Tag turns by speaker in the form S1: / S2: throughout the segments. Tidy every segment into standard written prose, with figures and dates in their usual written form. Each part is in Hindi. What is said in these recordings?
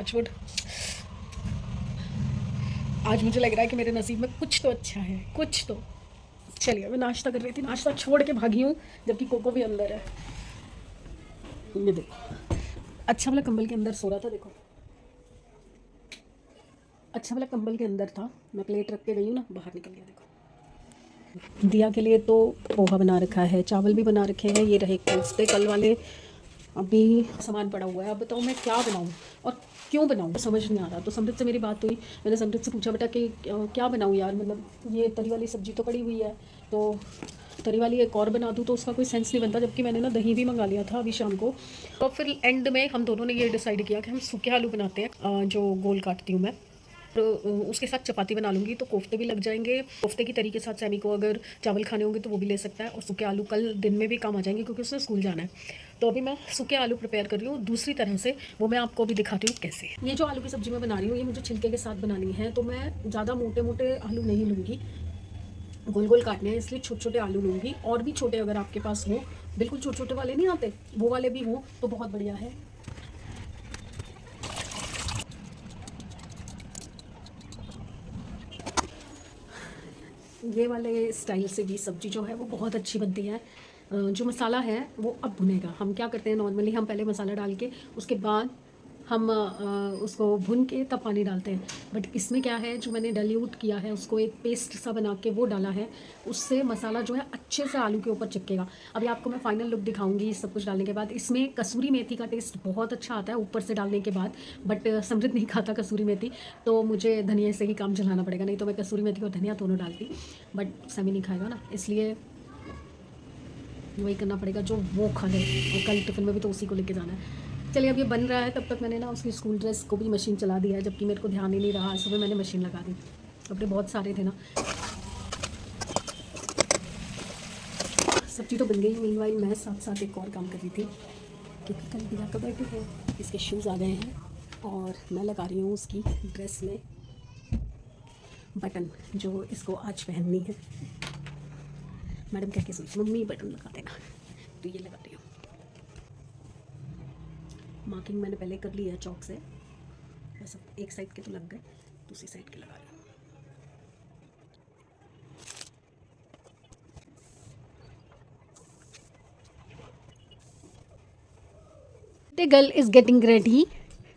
S1: टचवुड। आज मुझे लग रहा है कि मेरे नसीब में कुछ तो अच्छा है, कुछ तो। चलिए, मैं नाश्ता कर रही थी, नाश्ता छोड़ के भागी हूँ, जबकि कोको भी अंदर है। ये देखो, अच्छा वाला कंबल के अंदर सो रहा था, देखो। अच्छा वाला कंबल के अंदर था, मैं प्लेट रख के गई हूँ ना, बाहर निकल गया, देखो। दिया के लिए तो पोहा बना रखा है, चावल भी बना रखे हैं, ये रहे कोफ्ते कल वाले। अभी सामान पड़ा हुआ है, अब बताओ मैं क्या बनाऊँ और क्यों बनाऊँ, समझ नहीं आ रहा। तो समृद्ध से मेरी बात हुई, मैंने समृद्ध से पूछा, बेटा कि क्या बनाऊँ यार, मतलब ये तरी वाली सब्ज़ी तो पड़ी हुई है, तो तरी वाली एक और बना दूँ तो उसका कोई सेंस नहीं बनता। जबकि मैंने ना दही भी मंगा लिया था अभी शाम को। तो फिर एंड में हम दोनों ने ये डिसाइड किया कि हम सूखे आलू बनाते हैं, जो गोल काटती हूँ मैं। तो उसके साथ चपाती बना लूँगी, तो कोफ्ते भी लग जाएंगे। कोफ्ते की तरी के साथ सैमी को अगर चावल खाने होंगे तो वो भी ले सकता है, और सूखे आलू कल दिन में भी काम आ जाएंगे क्योंकि उसने स्कूल जाना है। तो अभी मैं सूखे आलू प्रिपेयर कर रही हूँ दूसरी तरह से, वो मैं आपको भी दिखाती हूँ कैसे। ये जो आलू की सब्ज़ी मैं बना रही हूँ, ये मुझे छिलके के साथ बनानी है, तो मैं ज़्यादा मोटे मोटे आलू नहीं लूँगी, गोल गोल काटने हैं, इसलिए छोटे छोटे आलू लूँगी। और भी छोटे अगर आपके पास हो, बिल्कुल छोटे छोटे वाले नहीं आते, वो वाले भी हों तो बहुत बढ़िया है। ये वाले स्टाइल से भी सब्ज़ी जो है वो बहुत अच्छी बनती है। जो मसाला है वो अब भुनेगा। हम क्या करते हैं नॉर्मली, हम पहले मसाला डाल के उसके बाद हम उसको भुन के तब पानी डालते हैं। बट इसमें क्या है, जो मैंने डाइल्यूट किया है उसको, एक पेस्ट सा बना के वो डाला है, उससे मसाला जो है अच्छे से आलू के ऊपर चिपकेगा। अभी आपको मैं फाइनल लुक दिखाऊंगी सब कुछ डालने के बाद। इसमें कसूरी मेथी का टेस्ट बहुत अच्छा आता है ऊपर से डालने के बाद, बट समृद्ध नहीं खाता कसूरी मेथी, तो मुझे धनिया से ही काम चलाना पड़ेगा, नहीं तो मैं कसूरी मेथी और धनिया दोनों डालती। बट समी नहीं खाएगा ना, इसलिए वही करना पड़ेगा जो वो खा ले, और कल टिफ़िन में भी तो उसी को लेके जाना है। चलिए, अब ये बन रहा है, तब तक मैंने ना उसकी स्कूल ड्रेस को भी मशीन चला दिया है, जबकि मेरे को ध्यान ही नहीं रहा। सुबह मैंने मशीन लगा दी, कपड़े बहुत सारे थे ना। सब्जी तो बन गई, मीनवाइल मैं साथ साथ एक और काम कर रही थी, क्योंकि कल दिया का बर्थडे है। इसके शूज़ आ गए हैं और मैं लगा रही हूँ उसकी ड्रेस में बटन, जो इसको आज पहननी है। मैडम कह के सोच, मम्मी बटन लगा देना, तो ये लगा रही हूँ। मार्किंग मैंने पहले कर ली है चौक से, बस अब एक साइड के तो लग गए, दूसरी साइड के लगा रही हूँ। The girl is getting ready.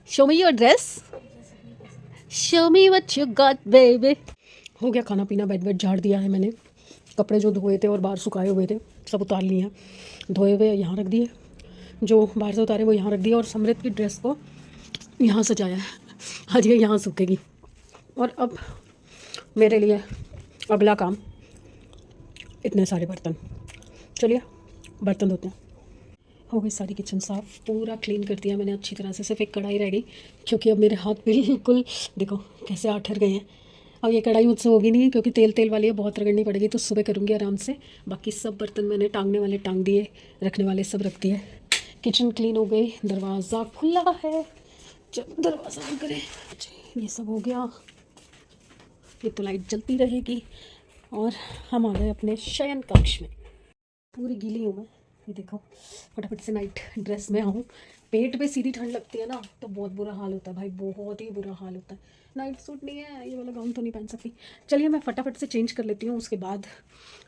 S1: Show me your dress. Show me what you got, baby. हो गया खाना पीना, बेड वेड झाड़ दिया है मैंने। कपड़े जो धोए थे और बाहर सुखाए हुए थे सब उतार लिए हैं, धोए हुए यहाँ रख दिए, जो बाहर से उतारे वो यहाँ रख दिया, और समृद्ध की ड्रेस को यहाँ सजाया है। आज ये यहाँ सूखेगी। और अब मेरे लिए अगला काम, इतने सारे बर्तन। चलिए बर्तन धोते हैं। हो गई सारी किचन साफ़, पूरा क्लीन कर दिया मैंने अच्छी तरह से। सिर्फ एक कढ़ाई रह गई, क्योंकि अब मेरे हाथ बिल्कुल देखो कैसे आठर गए हैं। अब ये कढ़ाई मुझसे होगी नहीं, क्योंकि तेल तेल वाली है, बहुत रगड़नी पड़ेगी, तो सुबह करूँगी आराम से। बाकी सब बर्तन मैंने टांगने वाले टांग दिए, रखने वाले सब रख दिए। किचन क्लीन हो गई, दरवाज़ा खुला है, जब दरवाज़ा बंद करें। ये सब हो गया, ये तो लाइट जलती रहेगी। और हम आ गए अपने शयन कक्ष में। पूरी गीली हूँ मैं, ये देखो। फटाफट से नाइट ड्रेस में आऊँ, पेट पे सीधी ठंड लगती है ना, तो बहुत बुरा हाल होता है भाई, बहुत ही बुरा हाल होता है। नाइट सूट नहीं है, ये वाला गाउन तो नहीं पहन सकती। चलिए मैं फटाफट से चेंज कर लेती हूँ, उसके बाद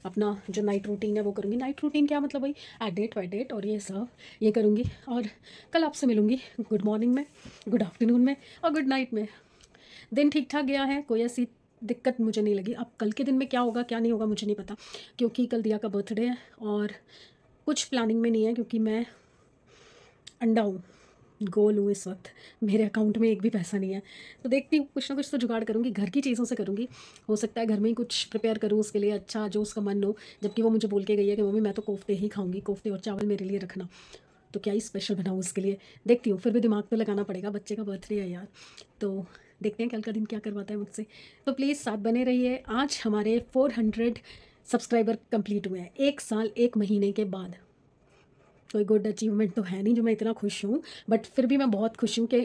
S1: अपना जो नाइट रूटीन है वो करूँगी। नाइट रूटीन क्या मतलब, भाई एडेट वेडेट और ये सब ये करूँगी, और कल आपसे मिलूँगी गुड मॉर्निंग में, गुड आफ्टरनून में और गुड नाइट में। दिन ठीक ठाक गया है, कोई ऐसी दिक्कत मुझे नहीं लगी। अब कल के दिन में क्या होगा क्या नहीं होगा मुझे नहीं पता, क्योंकि कल दिया का बर्थडे है और कुछ प्लानिंग में नहीं है, क्योंकि मैं अंडा हूँ, गोल हूँ इस वक्त, मेरे अकाउंट में एक भी पैसा नहीं है। तो देखती हूँ, कुछ ना कुछ तो जुगाड़ करूँगी, घर की चीज़ों से करूँगी। हो सकता है घर में ही कुछ प्रिपेयर करूँ उसके लिए, अच्छा जो उसका मन हो। जबकि वो मुझे बोल के गई है कि मम्मी मैं तो कोफ्ते ही खाऊंगी, कोफ्ते और चावल मेरे लिए रखना। तो क्या ही स्पेशल बनाऊँ उसके लिए, देखती हूँ। फिर भी दिमाग पे लगाना पड़ेगा, बच्चे का बर्थडे है यार। तो देखते हैं कल का दिन क्या करवाता है मुझसे। तो प्लीज़ साथ बने रहिए। आज हमारे 400 सब्सक्राइबर कंप्लीट हुए हैं, 1 साल 1 महीने के बाद। कोई गुड अचीवमेंट तो है नहीं जो मैं इतना खुश हूँ, बट फिर भी मैं बहुत खुश हूँ कि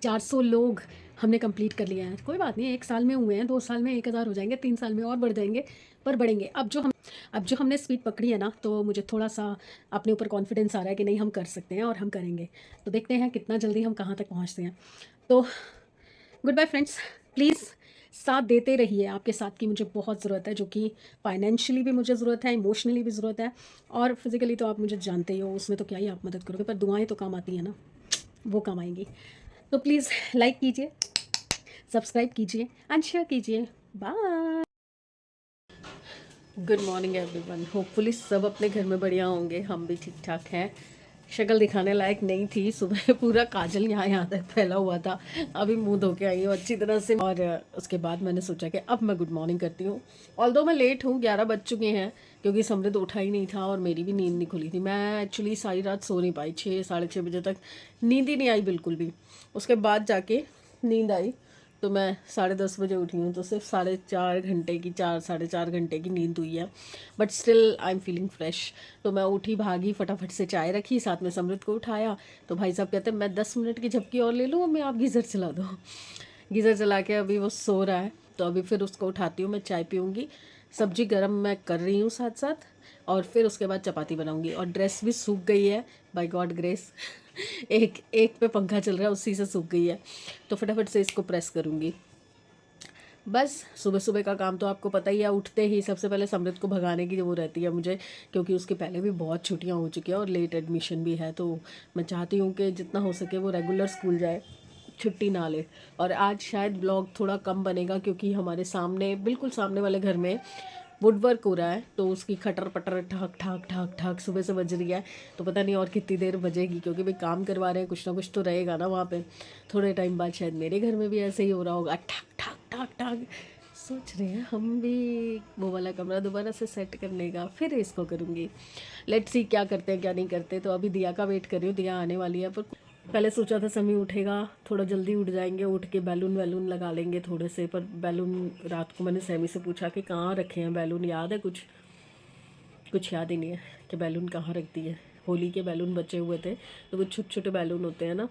S1: 400 लोग हमने कंप्लीट कर लिया है। कोई बात नहीं, 1 साल में हुए हैं, 2 साल में 1000 हो जाएंगे, 3 साल में और बढ़ जाएंगे, पर बढ़ेंगे। अब जो हमने स्पीड पकड़ी है ना, तो मुझे थोड़ा सा अपने ऊपर कॉन्फिडेंस आ रहा है कि नहीं, हम कर सकते हैं और हम करेंगे। तो देखते हैं कितना जल्दी हम कहाँ तक पहुँचते हैं। तो गुड बाय फ्रेंड्स, प्लीज़ साथ देते रहिए। आपके साथ की मुझे बहुत ज़रूरत है, जो कि फाइनेंशियली भी मुझे ज़रूरत है, इमोशनली भी ज़रूरत है, और फिज़िकली तो आप मुझे जानते ही हो, उसमें तो क्या ही आप मदद करोगे, पर दुआएं तो काम आती हैं ना, वो काम आएंगी। तो प्लीज़ लाइक कीजिए, सब्सक्राइब कीजिए एंड शेयर कीजिए। Bye. Good morning everyone, hopefully सब अपने घर में बढ़िया होंगे, हम भी ठीक ठाक हैं। शक्ल दिखाने लायक नहीं थी, सुबह पूरा काजल यहाँ तक फैला हुआ था, अभी मुंह धो के आई हूँ अच्छी तरह से। और उसके बाद मैंने सोचा कि अब मैं गुड मॉर्निंग करती हूँ। ऑल्दो मैं लेट हूँ, 11 बज चुके हैं, क्योंकि समृद्ध उठा ही नहीं था और मेरी भी नींद नहीं खुली थी। मैं एक्चुअली सारी रात सो नहीं पाई, 6 साढ़े 6 बजे तक नींद ही नहीं आई बिल्कुल भी। उसके बाद जाके नींद आई, तो मैं 10:30 बजे उठी हूँ, तो सिर्फ 4.5 घंटे की 4-4.5 घंटे की नींद हुई है, but still I am feeling fresh. तो मैं उठी, भागी, फटाफट से चाय रखी, साथ में समृद्ध को उठाया। तो भाई साहब कहते हैं मैं 10 मिनट की झपकी और ले लूँ, मैं आप गीज़र चला दो। गीज़र चला के अभी वो सो रहा है, तो अभी फिर उसको उठाती हूँ, मैं चाय पीऊँगी, सब्जी गर्म मैं कर रही हूँ साथ साथ, और फिर उसके बाद चपाती बनाऊँगी। और ड्रेस भी सूख गई है बाय गॉड ग्रेस। एक पे पंखा चल रहा है, उसी से सूख गई है, तो फटाफट से इसको प्रेस करूँगी। बस सुबह सुबह का काम तो आपको पता ही है, उठते ही सबसे पहले समृद्ध को भगाने की वो रहती है मुझे, क्योंकि उसके पहले भी बहुत छुट्टियां हो चुकी हैं और लेट एडमिशन भी है। तो मैं चाहती हूँ कि जितना हो सके वो रेगुलर स्कूल जाए, छुट्टी ना ले। और आज शायद ब्लॉग थोड़ा कम बनेगा, क्योंकि हमारे सामने, बिल्कुल सामने वाले घर में वुड वर्क हो रहा है, तो उसकी खटर पटर ठाक ठाक ठाक ठाक सुबह से बज रही है। तो पता नहीं और कितनी देर बजेगी, क्योंकि भाई काम करवा रहे हैं, कुछ ना कुछ तो रहेगा ना वहाँ पे। थोड़े टाइम बाद शायद मेरे घर में भी ऐसे ही हो रहा होगा, ठाक ठाक ठाक ठाक। सोच रहे हैं हम भी वो वाला कमरा दोबारा से सेट करने का, फिर इसको करूँगी। लेट्स सी क्या करते हैं क्या नहीं करते। तो अभी दिया का वेट कर रही हूँ, दिया आने वाली है। पर पहले सोचा था समी उठेगा, थोड़ा जल्दी उठ जाएंगे, उठ के बैलून वैलून लगा लेंगे थोड़े से। पर बैलून रात को मैंने सैमी से पूछा कि कहाँ रखे हैं बैलून, याद है कुछ याद ही नहीं है कि बैलून कहाँ रख दी है। होली के बैलून बचे हुए थे, तो वो छोटे छोटे बैलून होते हैं ना,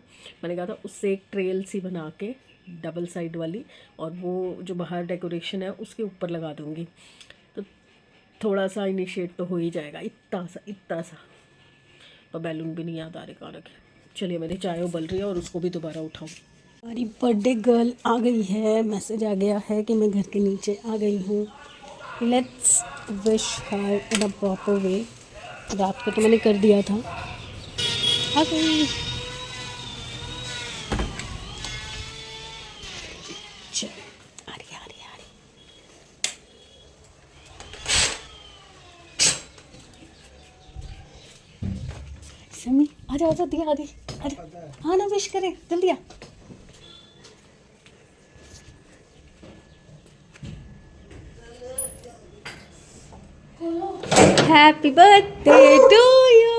S1: मैंने कहा था उससे एक ट्रेल सी बना के डबल साइड वाली, और वो जो बाहर डेकोरेशन है उसके ऊपर लगा दूँगी, तो थोड़ा सा इनिशिएट तो हो ही जाएगा। इतना सा पर बैलून भी नहीं याद आ रहे कहाँ रखे। चलिए मेरी चाय उबल रही है और उसको भी दोबारा उठाऊँ। हमारी बर्थडे गर्ल आ गई है, मैसेज आ गया है कि मैं घर के नीचे आ गई हूँ। Let's wish her in a proper way. रात को तो मैंने कर दिया था, आ गई। चलो आ रही। समी आजा दिया आजा। हाँ ना, विश करे जल्दी आ। Happy birthday to you,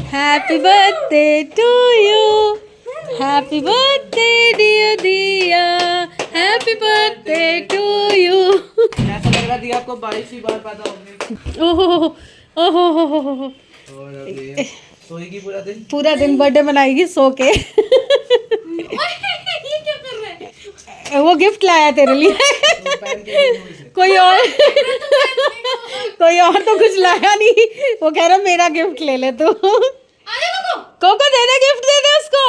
S1: happy birthday to you, happy birthday dear Diya, happy birthday to you.
S2: ऐसा लग रहा दिया आपको 22 बार पैदा होंगे।
S1: ओहो
S2: सोएगी
S1: पूरा दिन बर्थडे मनाएगी सो के। वो गिफ्ट लाया तेरे लिए। कोई और तो कुछ लाया नहीं, वो कह रहा मेरा गिफ्ट ले ले तू। कोको दे दे, गिफ्ट दे दे उसको।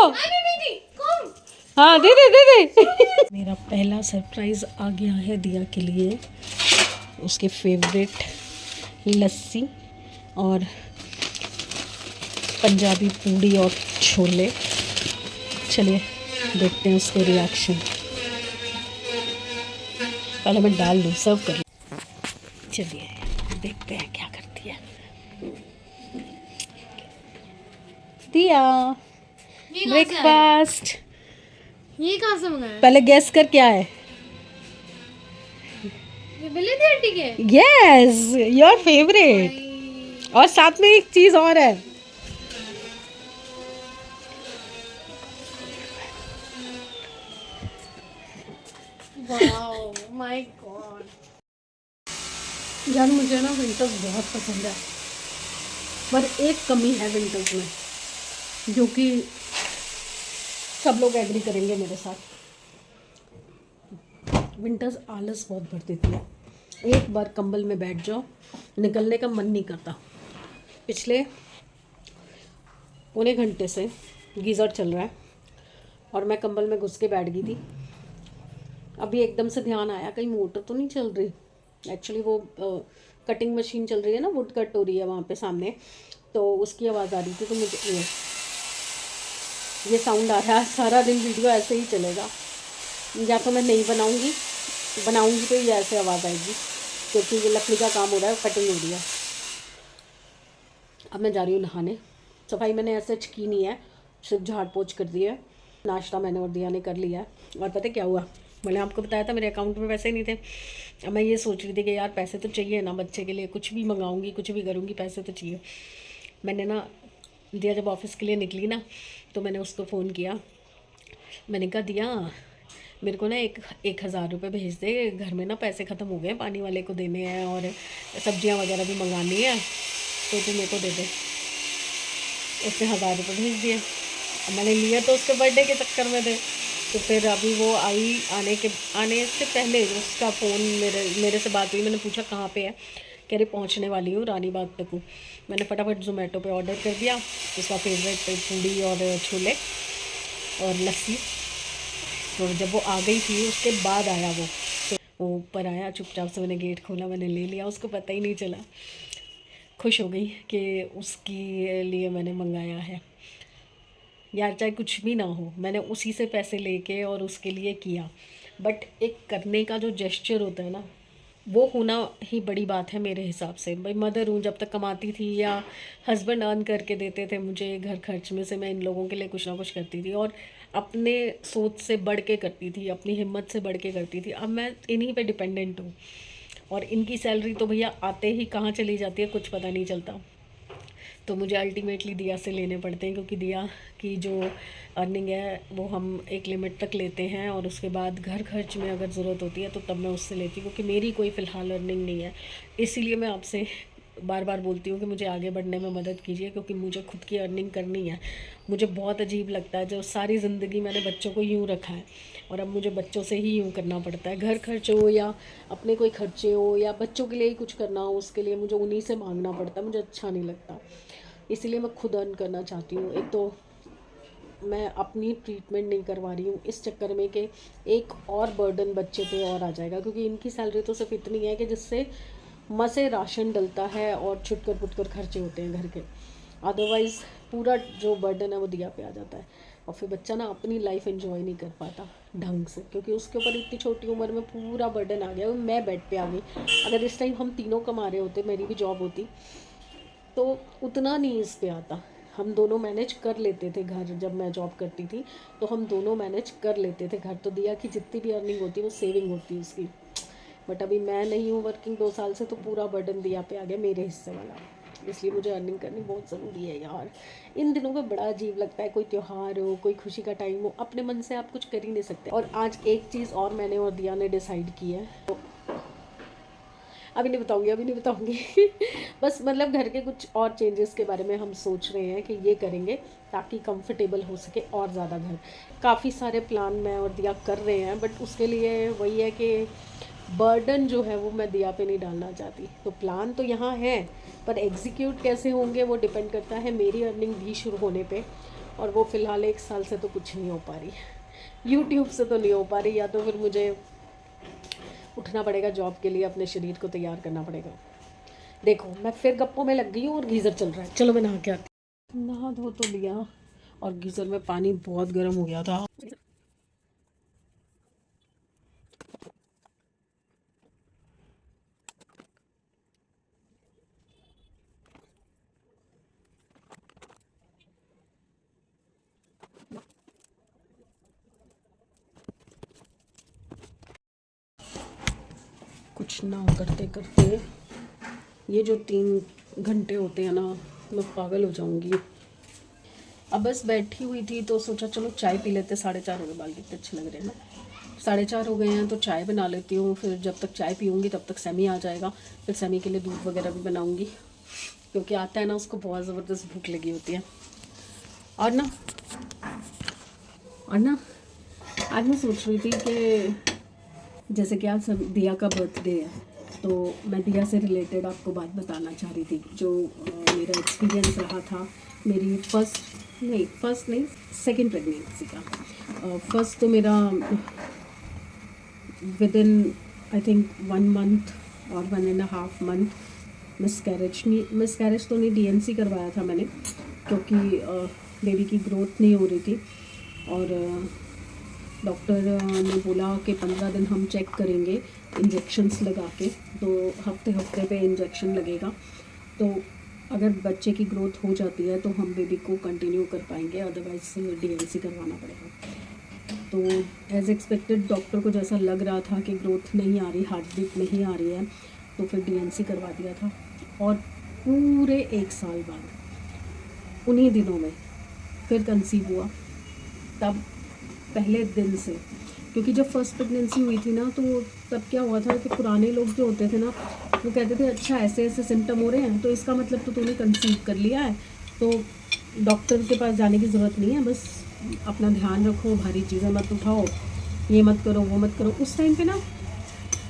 S1: हाँ दे दे। मेरा पहला सरप्राइज आ गया है दिया के लिए, उसके फेवरेट लस्सी और पंजाबी पूड़ी और छोले। चलिए देखते हैं उसके रिएक्शन। पहले मैं डाल लूँ, सर्व कर लूँ। चलिए देखते हैं क्या करती है दिया। ब्रेकफास्ट
S3: ये कहाँ से मंगाया?
S1: पहले गैस कर क्या है।
S3: ये बिल्ली थी आंटी के?
S1: Yes, your favourite. और साथ में एक चीज और है,
S3: वाओ माय गॉड।
S1: यार मुझे ना विंटर्स बहुत पसंद है, पर एक कमी है विंटर्स में, जो कि सब लोग एग्री करेंगे मेरे साथ। विंटर्स आलस बहुत भर देती है। एक बार कंबल में बैठ जाओ, निकलने का मन नहीं करता। पिछले पौने घंटे से गीज़र चल रहा है और मैं कंबल में घुस के बैठ गई थी। अभी एकदम से ध्यान आया कहीं मोटर तो नहीं चल रही। एक्चुअली वो कटिंग मशीन चल रही है ना, वुड कट हो रही है वहाँ पे सामने, तो उसकी आवाज़ आ रही थी। तो मुझे ये साउंड आ रहा है। सारा दिन वीडियो ऐसे ही चलेगा, या तो मैं नहीं बनाऊंगी तो ये ऐसे आवाज़ आएगी, क्योंकि ये लकड़ी का काम हो रहा है, कटिंग हो रही है। अब मैं जा रही हूँ नहाने। सफाई मैंने ऐसे की नहीं है, सिर्फ झाड़ पोछ कर दी है। नाश्ता मैंने और दिया ने कर लिया है। और पता क्या हुआ, मैंने आपको बताया था मेरे अकाउंट में पैसे नहीं थे। अब मैं ये सोच रही थी कि यार पैसे तो चाहिए ना, बच्चे के लिए कुछ भी मंगाऊंगी, कुछ भी करूँगी, पैसे तो चाहिए। मैंने ना दिया जब ऑफिस के लिए निकली ना, तो मैंने उसको फ़ोन किया। मैंने कहा दिया, मेरे को ना 1,000 रुपये भेज दे, घर में ना पैसे ख़त्म हो गए, पानी वाले को देने हैं और सब्जियां वगैरह भी मंगानी है, तो तू मेरे को दे दे। उसने 1,000 रुपये भेज दिए। अब मैंने लिया तो उसके बर्थडे के चक्कर में थे। तो फिर अभी वो आने से पहले उसका फ़ोन मेरे से बात हुई। मैंने पूछा कहाँ पे है, कह रही पहुँचने वाली हूँ, रानी बाग तक हूँ। मैंने फटाफट ज़ोमेटो पे ऑर्डर कर दिया उसका फेवरेट पूड़ी और छोले और लस्सी। तो जब वो आ गई थी उसके बाद आया वो, तो वो ऊपर आया चुपचाप से, मैंने गेट खोला, मैंने ले लिया, उसको पता ही नहीं चला। खुश हो गई कि उसके लिए मैंने मंगाया है। यार चाहे कुछ भी ना हो, मैंने उसी से पैसे लेके और उसके लिए किया, बट एक करने का जो जेस्चर होता है ना, वो होना ही बड़ी बात है मेरे हिसाब से। भाई मदर हूँ, जब तक कमाती थी या हस्बैंड अर्न करके देते थे मुझे घर खर्च में से, मैं इन लोगों के लिए कुछ ना कुछ करती थी और अपने सोच से बढ़ के करती थी, अपनी हिम्मत से बढ़ के करती थी। अब मैं इन्हीं पे डिपेंडेंट हूँ और इनकी सैलरी तो भैया आते ही कहाँ चली जाती है कुछ पता नहीं चलता। तो मुझे अल्टीमेटली दिया से लेने पड़ते हैं, क्योंकि दिया की जो अर्निंग है वो हम एक लिमिट तक लेते हैं और उसके बाद घर खर्च में अगर ज़रूरत होती है तो तब मैं उससे लेती हूँ, क्योंकि मेरी कोई फ़िलहाल अर्निंग नहीं है। इसीलिए मैं आपसे बार बार बोलती हूँ कि मुझे आगे बढ़ने में मदद कीजिए, क्योंकि मुझे खुद की अर्निंग करनी है। मुझे बहुत अजीब लगता है, जो सारी ज़िंदगी मैंने बच्चों को यूँ रखा है और अब मुझे बच्चों से ही यूँ करना पड़ता है। घर खर्च हो या अपने कोई खर्चे हो या बच्चों के लिए ही कुछ करना हो, उसके लिए मुझे उन्हीं से मांगना पड़ता है। मुझे अच्छा नहीं लगता, इसीलिए मैं खुद अर्न करना चाहती हूँ। एक तो मैं अपनी ट्रीटमेंट नहीं करवा रही हूँ इस चक्कर में कि एक और बर्डन बच्चे पे और आ जाएगा, क्योंकि इनकी सैलरी तो सिर्फ इतनी है कि जिससे मसे राशन डलता है और छुटकर पुटकर खर्चे होते हैं घर के। अदरवाइज़ पूरा जो बर्डन है वो दिया पे आ जाता है और फिर बच्चा ना अपनी लाइफ एंजॉय नहीं कर पाता ढंग से, क्योंकि उसके ऊपर इतनी छोटी उम्र में पूरा बर्डन आ गया। मैं बेड पे आ गई। अगर इस टाइम हम तीनों कमा रहे होते, मेरी भी जॉब होती, तो उतना नहीं इस पे आता। हम दोनों मैनेज कर लेते थे घर, जब मैं जॉब करती थी तो हम दोनों मैनेज कर लेते थे घर। तो दिया कि जितनी भी अर्निंग होती है वो सेविंग होती है उसकी। बट अभी मैं नहीं हूँ वर्किंग 2 साल से, तो पूरा बर्डन दिया पे आ गया मेरे हिस्से वाला। इसलिए मुझे अर्निंग करनी बहुत ज़रूरी है यार। इन दिनों में बड़ा अजीब लगता है, कोई त्यौहार हो, कोई खुशी का टाइम हो, अपने मन से आप कुछ कर ही नहीं सकते। और आज एक चीज़ और मैंने और दिया ने डिसाइड की है, तो अभी नहीं बताऊंगी बस मतलब घर के कुछ और चेंजेस के बारे में हम सोच रहे हैं कि ये करेंगे ताकि कंफर्टेबल हो सके और ज़्यादा घर। काफ़ी सारे प्लान मैं और दिया कर रहे हैं, बट उसके लिए वही है कि बर्डन जो है वो मैं दिया पे नहीं डालना चाहती। तो प्लान तो यहाँ है, पर एग्जीक्यूट कैसे होंगे वो डिपेंड करता है मेरी अर्निंग भी शुरू होने पे, और वो फ़िलहाल 1 साल से तो कुछ नहीं हो पा रही। यूट्यूब से तो नहीं हो पा रही, या तो फिर मुझे उठना पड़ेगा जॉब के लिए, अपने शरीर को तैयार करना पड़ेगा। देखो मैं फिर गप्पों में लग गई हूँ और गीज़र चल रहा है। चलो मैं नहा के आती हूँ। नहा धो तो लिया और गीज़र में पानी बहुत गर्म हो गया था। कुछ ना करते करते ये जो 3 घंटे होते हैं ना, मैं पागल हो जाऊंगी। अब बस बैठी हुई थी तो सोचा चलो चाय पी लेते। 4:30 हो गए, बाल कितने अच्छे लग रहे हैं ना। 4:30 हो गए हैं तो चाय बना लेती हूँ। फिर जब तक चाय पीऊँगी तब तक सैमी आ जाएगा। फिर सैमी के लिए दूध वगैरह भी बनाऊँगी, क्योंकि आता है ना उसको बहुत ज़बरदस्त भूख लगी होती है। और ना आज मैं सोच रही थी कि जैसे कि आज दिया का बर्थडे है, तो मैं दिया से रिलेटेड आपको बात बताना चाह रही थी। जो मेरा एक्सपीरियंस रहा था मेरी फर्स्ट नहीं सेकंड प्रेगनेंसी का। फर्स्ट तो मेरा with in I think 1 month और 1.5 मंथ मिसकैरेज तो नहीं, डीएनसी करवाया था मैंने, क्योंकि बेबी की ग्रोथ नहीं हो रही थी। और डॉक्टर ने बोला कि 15 दिन हम चेक करेंगे इंजेक्शन्स लगा के, तो हफ्ते पे इंजेक्शन लगेगा। तो अगर बच्चे की ग्रोथ हो जाती है तो हम बेबी को कंटिन्यू कर पाएंगे, अदरवाइज डीएनसी करवाना पड़ेगा। तो एज़ एक्सपेक्टेड डॉक्टर को जैसा लग रहा था कि ग्रोथ नहीं आ रही, हार्ट बीट नहीं आ रही है, तो फिर डीएनसी करवा दिया था। और पूरे 1 साल बाद उन्हीं दिनों में फिर कंसीव हुआ। तब पहले दिन से, क्योंकि जब फर्स्ट प्रेगनेंसी हुई थी ना, तो तब क्या हुआ था कि पुराने लोग जो होते थे ना, वो कहते थे अच्छा ऐसे ऐसे सिम्टम हो रहे हैं तो इसका मतलब तो तूने कंसीव कर लिया है, तो डॉक्टर के पास जाने की ज़रूरत नहीं है, बस अपना ध्यान रखो, भारी चीज़ें मत उठाओ, ये मत करो वो मत करो। उस टाइम पे ना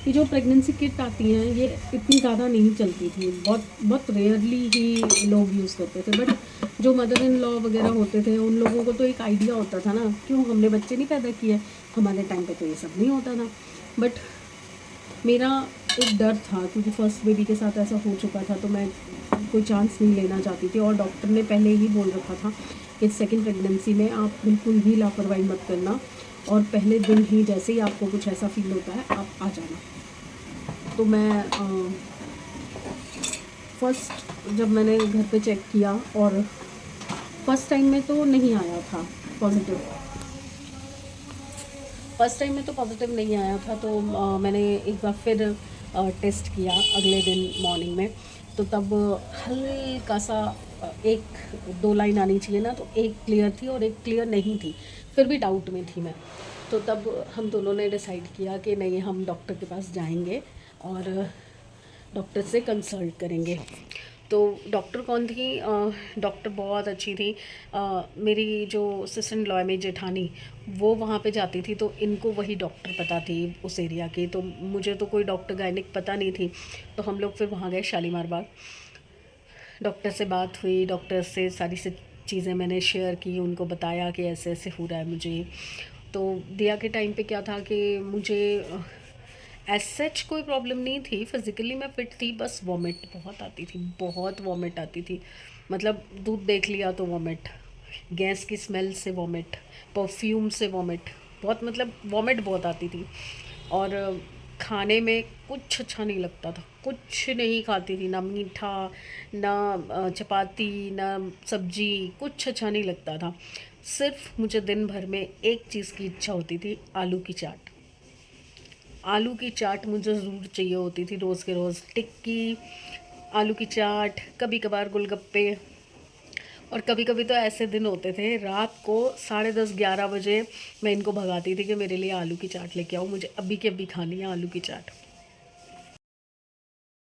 S1: ये जो प्रेगनेंसी किट आती हैं ये इतनी ज़्यादा नहीं चलती थी, बहुत रेयरली ही लोग यूज़ करते थे। बट जो मदर इन लॉ वगैरह होते थे उन लोगों को तो एक आइडिया होता था ना, क्यों हमने बच्चे नहीं पैदा किए, हमारे टाइम पे तो ये सब नहीं होता था। बट मेरा एक डर था, क्योंकि फर्स्ट बेबी के साथ ऐसा हो चुका था, तो मैं कोई चांस नहीं लेना चाहती थी। और डॉक्टर ने पहले ही बोल रखा था कि सेकंड प्रेगनेंसी में आप बिल्कुल भी लापरवाही मत करना, और पहले दिन ही जैसे ही आपको कुछ ऐसा फील होता है आप आ जाना। तो मैं फर्स्ट जब मैंने घर पे चेक किया, और फर्स्ट टाइम में तो नहीं आया था पॉजिटिव, नहीं आया था। तो मैंने एक बार फिर टेस्ट किया अगले दिन मॉर्निंग में, तो तब हल्का सा 1-2 लाइन आनी चाहिए ना, तो एक क्लियर थी और एक क्लियर नहीं थी, फिर भी डाउट में थी मैं। तो तब हम दोनों ने डिसाइड किया कि नहीं, हम डॉक्टर के पास जाएंगे और डॉक्टर से कंसल्ट करेंगे। तो डॉक्टर कौन थी? डॉक्टर बहुत अच्छी थी। मेरी जो सिस्टर इन लॉ है, मेरी जेठानी, वो वहाँ पे जाती थी, तो इनको वही डॉक्टर पता थी उस एरिया की। तो मुझे तो कोई डॉक्टर गायनिक पता नहीं थी, तो हम लोग फिर वहाँ गए शालीमार बाग। डॉक्टर से बात हुई, डॉक्टर से सारी चीज़ें मैंने शेयर की, उनको बताया कि ऐसे ऐसे हो रहा है मुझे। तो दिया के टाइम पे क्या था कि मुझे एज सच कोई प्रॉब्लम नहीं थी, फिज़िकली मैं फ़िट थी, बस वॉमिट बहुत आती थी, बहुत वॉमिट आती थी। मतलब दूध देख लिया तो वॉमिट, गैस की स्मेल से वॉमिट, परफ्यूम से वॉमिट, बहुत मतलब वॉमिट बहुत आती थी। और खाने में कुछ अच्छा नहीं लगता था, कुछ नहीं खाती थी, ना मीठा, ना चपाती, ना सब्जी, कुछ अच्छा नहीं लगता था। सिर्फ मुझे दिन भर में एक चीज़ की इच्छा होती थी, आलू की चाट। आलू की चाट मुझे ज़रूर चाहिए होती थी, रोज़ के रोज़ टिक्की, आलू की चाट, कभी कभार गोलगप्पे। और कभी कभी तो ऐसे दिन होते थे रात को 10:30-11 बजे मैं इनको भगाती थी कि मेरे लिए आलू की चाट लेके आओ, मुझे अभी की अभी खानी है आलू की चाट।